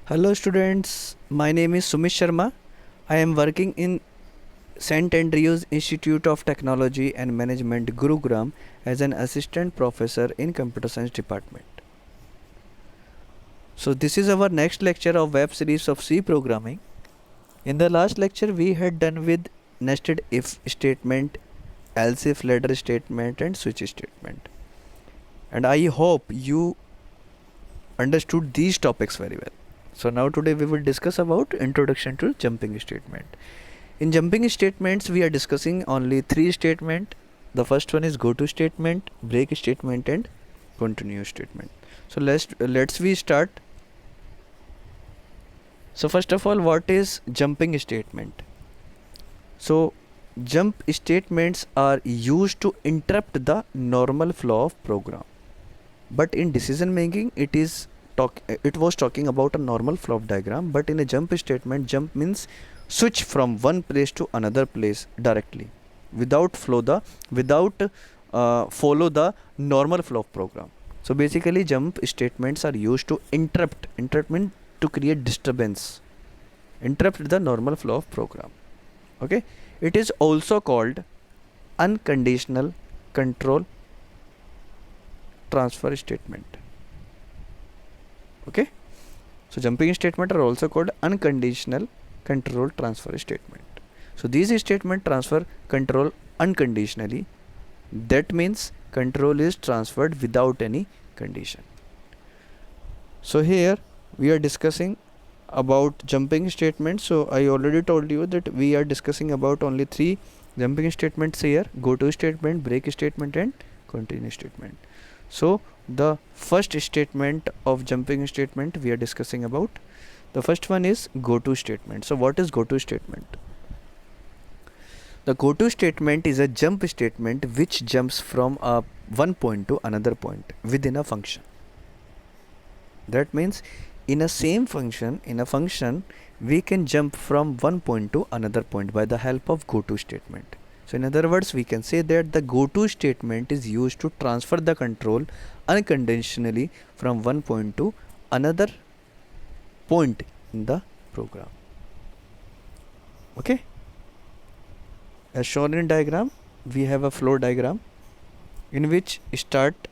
Hello students, my name is Sumit Sharma. I am working in St. Andrews Institute of Technology and Management, Gurugram as an assistant professor in computer science department. So this is our next lecture of web series of C programming. In the last lecture we had done with nested if statement, else if ladder statement and switch statement. And I hope you understood these topics very well. So now today we will discuss about introduction to jumping statement. In jumping statements we are discussing only three statements. The first one is go to statement, break statement and continue statement. So let's we start. So first of all, what is jumping statement? So jump statements are used to interrupt the normal flow of program. But in decision making it was talking about a normal flow of diagram, but in a jump statement, jump means switch from one place to another place directly without follow the normal flow of program. So basically jump statements are used to interrupt means to create disturbance, interrupt the normal flow of program. Okay, it is also called unconditional control transfer statement. Okay, so jumping statement are also called unconditional control transfer statement. So these statement transfer control unconditionally. That means control is transferred without any condition. So here we are discussing about jumping statements. So I already told you that we are discussing about only three jumping statements here: go to statement, break statement and continue statement. So the first statement of jumping statement we are discussing about. The first one is go to statement. So what is go to statement? The go to statement is a jump statement which jumps from one point to another point within a function. That means in a function we can jump from one point to another point by the help of go to statement. So in other words, we can say that the go to statement is used to transfer the control unconditionally from one point to another point in the program. Okay, as shown in diagram, we have a flow diagram in which start,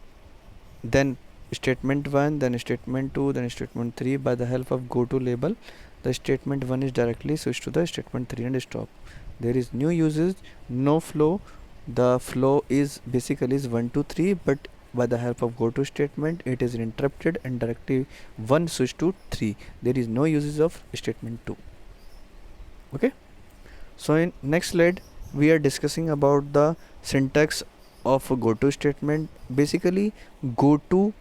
then statement 1, then statement 2, then statement 3. By the help of go to label, the statement 1 is directly switched to the statement 3 and stop. There is no usage, no flow. The flow is basically is 1 to 3, but by the help of go to statement it is interrupted and directly 1 switch to 3. There is no usage of statement 2. Okay, so in next slide we are discussing about the syntax of a go to statement. Basically go to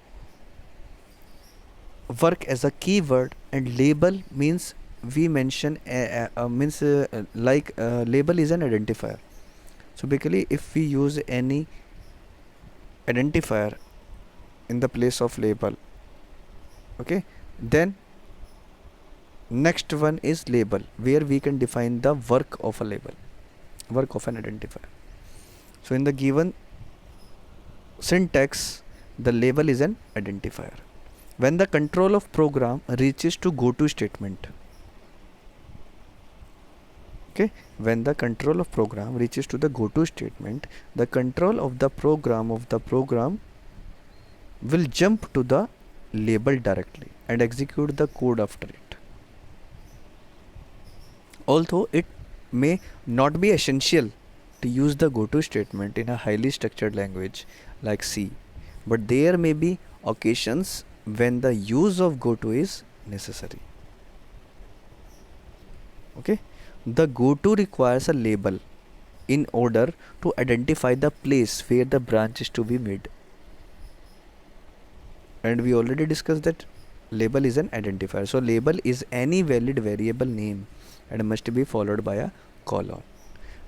work as a keyword and label means we mention label is an identifier. So basically if we use any identifier in the place of label, okay, then next one is label, where we can define the work of a label, work of an identifier. So in the given syntax, the label is an identifier. When the control of program reaches to go to statement, okay, when the control of program reaches to the go to statement, the control of the program will jump to the label directly and execute the code after it. Although it may not be essential to use the go to statement in a highly structured language like C, but there may be occasions when the use of go to is necessary. Okay, the go to requires a label in order to identify the place where the branch is to be made, and we already discussed that label is an identifier. So label is any valid variable name and must be followed by a colon.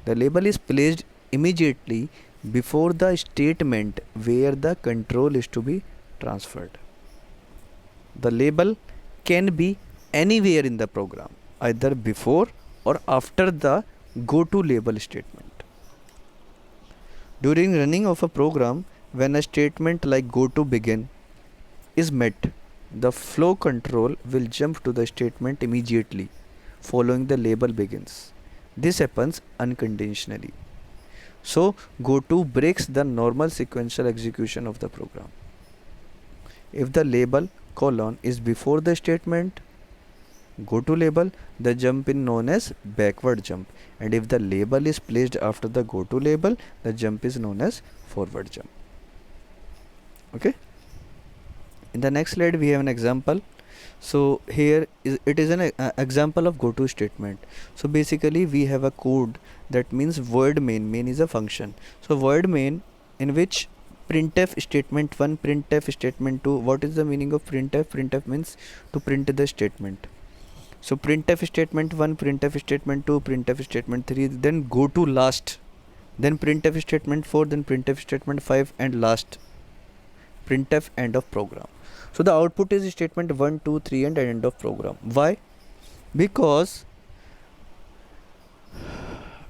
The label is placed immediately before the statement where the control is to be transferred. The label can be anywhere in the program, either before or after the go to label statement. During running of a program, when a statement like go to begin is met, the flow control will jump to the statement immediately following the label begins. This happens unconditionally. So goto breaks the normal sequential execution of the program. If the label colon is before the statement goto label, the jump is known as backward jump, and if the label is placed after the goto label, the jump is known as forward jump. Okay. In the next slide we have an example. So here it is an example of goto statement. So basically we have a code that means void main is a function. So void main in which printf statement 1, printf statement 2. What is the meaning of printf? Printf means to print the statement. So printf statement 1, printf statement 2, printf statement 3, then go to last, then printf statement 4, then printf statement 5, and last printf end of program. So the output is statement 1, 2, 3 and end of program. Why? Because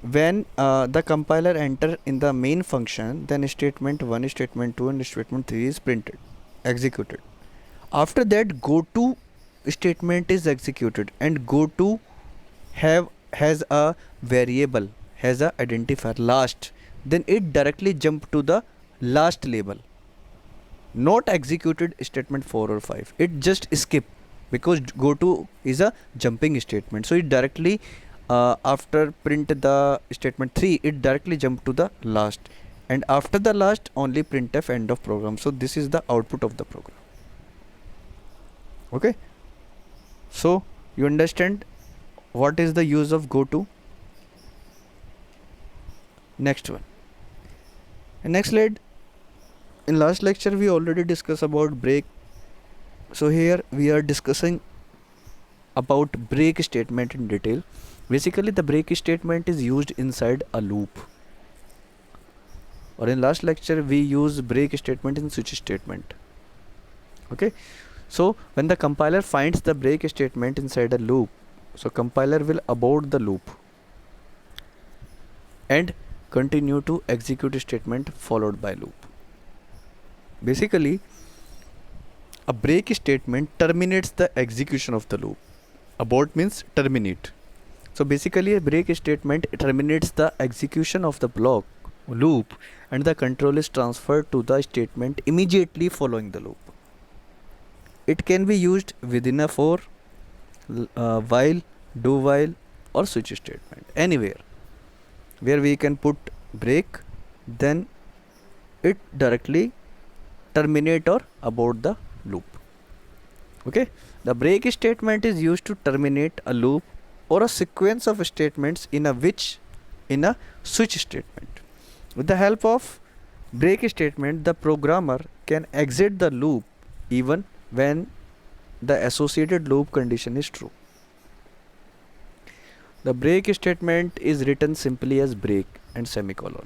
when the compiler enter in the main function, then statement 1, statement 2 and statement 3 is printed, executed. After that goto statement is executed, and goto has a variable, has a identifier last, then it directly jump to the last label, not executed statement 4 or 5. It just skip, because goto is a jumping statement, so it directly after print the statement 3, it directly jump to the last, and after the last only printf end of program. So this is the output of the program. Okay, so you understand what is the use of goto. Next one, and next slide. In last lecture we already discussed about break. So here we are discussing about break statement in detail. Basically the break statement is used inside a loop, or in last lecture we use break statement in switch statement. Okay, so when the compiler finds the break statement inside a loop, so compiler will abort the loop and continue to execute statement followed by loop. Basically a break statement terminates the execution of the loop. Abort means terminate. So basically a break statement terminates the execution of the block loop, and the control is transferred to the statement immediately following the loop. It can be used within a for, while, do while or switch statement, anywhere where we can put break, then it directly terminate or abort the loop. Okay, the break statement is used to terminate a loop or a sequence of statements in a switch statement. With the help of break statement, the programmer can exit the loop even when the associated loop condition is true. The break statement is written simply as break and semicolon.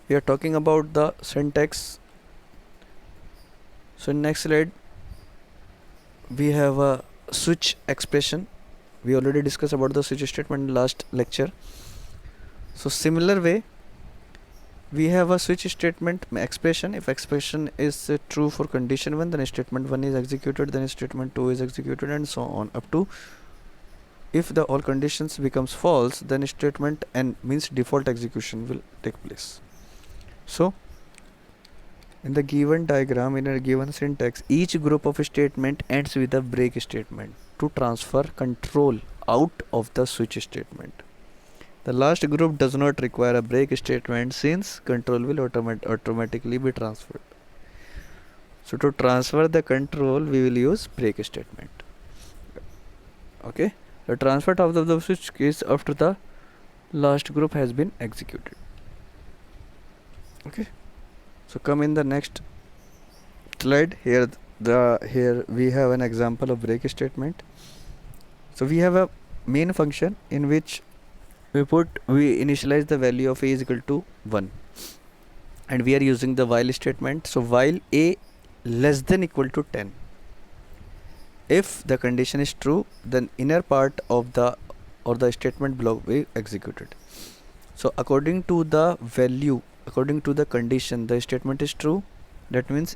We are talking about the syntax. So in next slide we have a switch expression. We already discussed about the switch statement in last lecture. So similar way we have a switch statement expression. If expression is true for condition 1, then statement 1 is executed, then statement 2 is executed, and so on up to if the all conditions becomes false, then statement n means default execution will take place. So in the given diagram, in a given syntax, each group of statement ends with a break statement to transfer control out of the switch statement. The last group does not require a break statement since control will automatically be transferred. So to transfer the control we will use break statement. Okay, the transfer of the switch case after the last group has been executed. Okay, so come in the next slide. Here we have an example of break statement. So we have a main function in which we initialize the value of a is equal to 1, and we are using the while statement. So while a less than equal to 10, if the condition is true, then inner part of the statement block will be executed. So according to the value, according to the condition, the statement is true. That means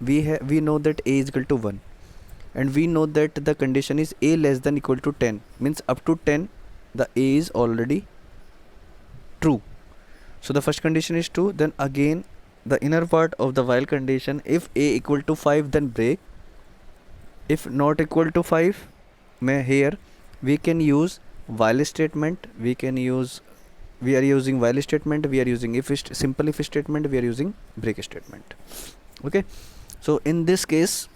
we know that a is equal to 1, and we know that the condition is a less than equal to 10, means up to 10 the a is already true. So the first condition is true. Then again the inner part of the while condition, if a equal to 5 then break, if not equal to 5, here we can use while statement, we are using while statement, we are using simple if statement, we are using break statement. Okay, so in this case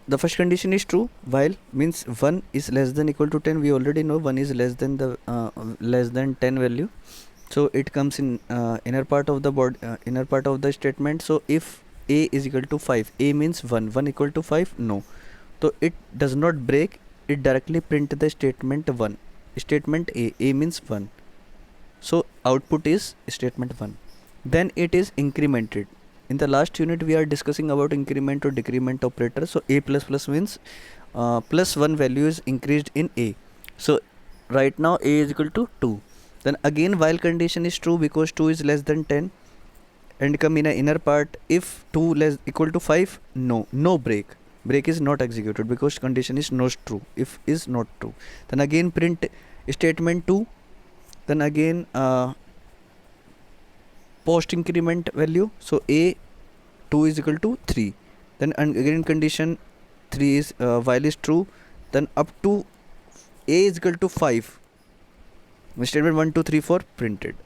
the first condition is true, while means 1 is less than equal to 10. We already know 1 is less than the less than 10 value, so it comes in inner part of the inner part of the statement. So if a is equal to 5, a means 1 equal to 5, no, so it does not break, it directly print the statement 1, statement a means 1, so output is statement 1. Then it is incremented. In the last unit we are discussing about increment or decrement operator. So a plus plus means plus 1 value is increased in a. So right now a is equal to 2. Then again while condition is true because 2 is less than 10, and come in a inner part, if 2 less equal to 5, no break is not executed because condition is not true, if is not true. Then again print statement 2, then again post increment value, so a 2 is equal to 3, then again condition 3 is while is true, then up to a is equal to 5, statement 1 2 3 4 printed.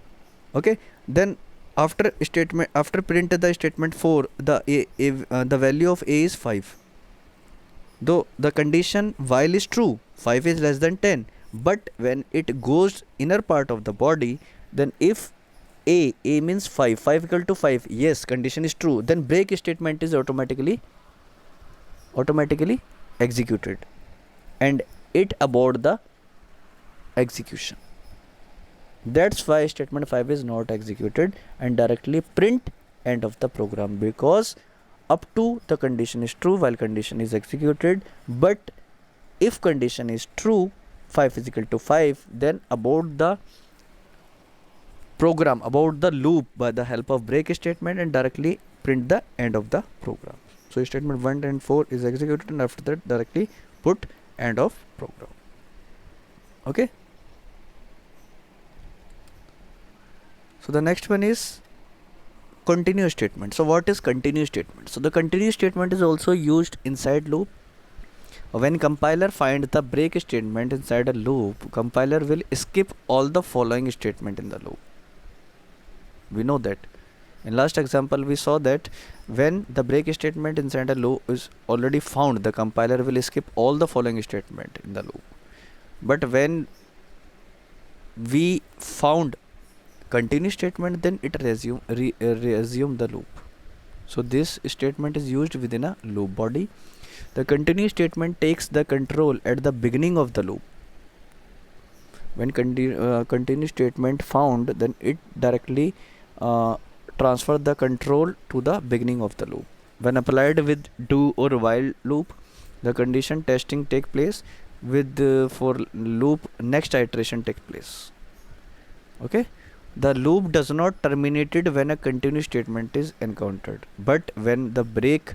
Okay, then after print the statement 4, the value of a is 5, though the condition while is true, 5 is less than 10, but when it goes inner part of the body, then if a means 5 equal to 5, yes, condition is true, then break statement is automatically executed and it abort the execution. That's why statement 5 is not executed and directly print end of the program, because up to the condition is true while condition is executed, but if condition is true 5 is equal to 5, then abort the program, about the loop by the help of break statement and directly print the end of the program. So statement 1 and 4 is executed and after that directly put end of program. Okay, so the next one is continuous statement. So what is continuous statement? So the continuous statement is also used inside loop. When compiler find the break statement inside a loop, compiler will skip all the following statement in the loop. We know that in last example we saw that when the break statement inside a loop is already found, the compiler will skip all the following statement in the loop. But when we found continuous statement, then it resume the loop. So this statement is used within a loop body. The continuous statement takes the control at the beginning of the loop. When continuous statement found, then it directly transfer the control to the beginning of the loop. When applied with do or while loop, the condition testing take place with for loop next iteration take place. Okay, the loop does not terminated when a continuous statement is encountered, but when the break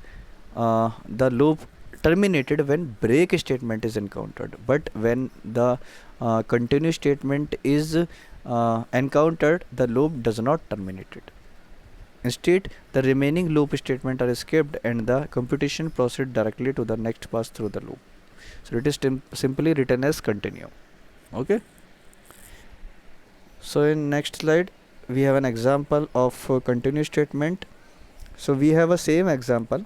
the loop terminated when break statement is encountered, but when the continuous statement is encountered, the loop does not terminated. Instead, the remaining loop statement are skipped and the computation proceed directly to the next pass through the loop. So it is simply written as continue. Okay, so in next slide we have an example of continuous statement. So we have a same example,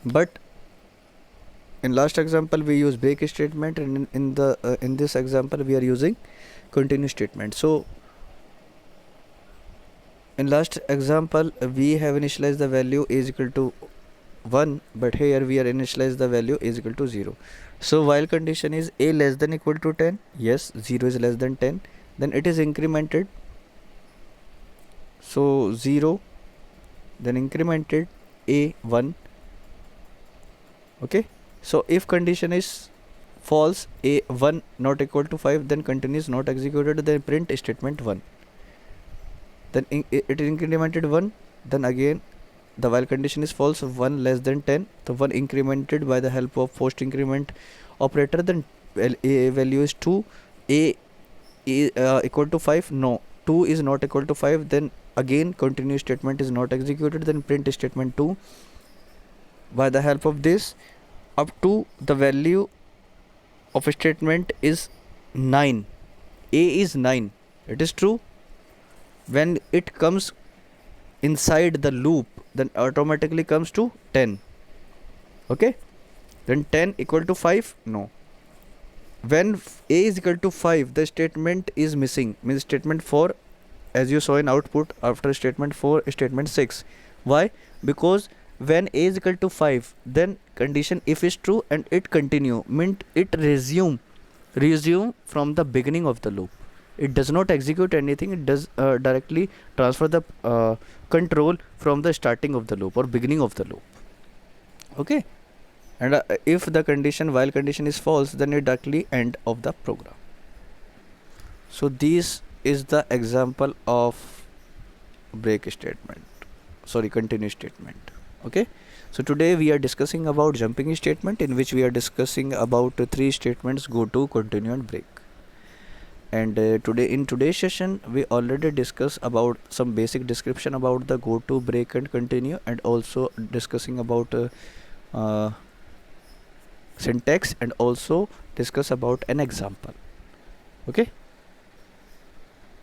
but in last example we use break statement, and in this example we are using continuous statement. So in last example we have initialized the value is equal to 1, but here we are initialize the value is equal to 0. So while condition is a less than equal to 10, yes, 0 is less than 10, then it is incremented. So 0, then incremented a 1. Okay, so if condition is false, a 1 not equal to 5, then continue is not executed, then print statement 1. Then it is incremented 1, then again the while condition is false, 1 less than 10, the 1 incremented by the help of post increment operator, then a value is 2, a equal to 5, no, 2 is not equal to 5, then again continue statement is not executed, then print statement 2 by the help of this up to the value of a statement is 9, a is 9, it is true. When it comes inside the loop, then automatically comes to 10. Okay, then 10 equal to 5, no. When a is equal to 5, the statement is missing, means statement 4, as you saw in output, after statement 4 statement 6. Why? Because when a is equal to 5, then condition if is true and it continue, means it resume from the beginning of the loop. It does not execute anything, it does directly transfer the control from the starting of the loop or beginning of the loop. Okay, and if the condition while condition is false, then it directly end of the program. So this is the example of break statement, sorry, continue statement. Okay, so today we are discussing about jumping statement, in which we are discussing about 3 statements: go to, continue and break. And today in today's session we already discussed about some basic description about the go to, break and continue, and also discussing about syntax, and also discuss about an example. Okay,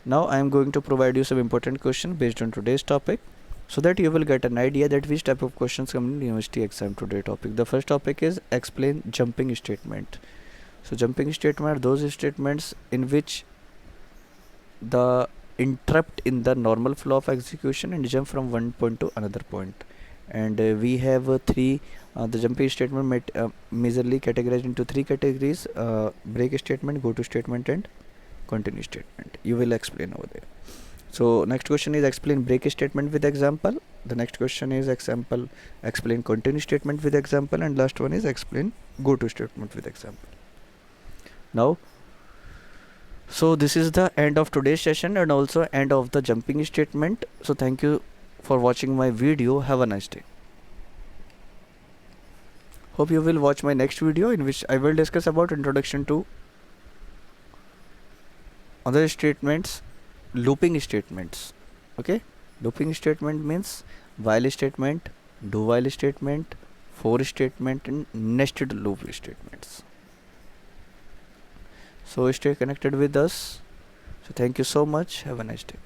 now I am going to provide you some important question based on today's topic, so that you will get an idea that which type of questions come in university exam today topic. The first topic is explain jumping statement. So jumping statement are those statements in which the interrupt in the normal flow of execution and jump from one point to another point. And we have three the jumping statement majorly categorized into 3 categories: break statement, go to statement and continue statement. You will explain over there. So next question is explain break statement with example. The next question is explain continue statement with example, and last one is explain go to statement with example. Now, so this is the end of today's session and also end of the jumping statement. So thank you for watching my video. Have a nice day. Hope you will watch my next video, in which I will discuss about introduction to other statements, looping statements. Okay, looping statement means while statement, do while statement, for statement and nested loop statements. So stay connected with us. So thank you so much. Have a nice day.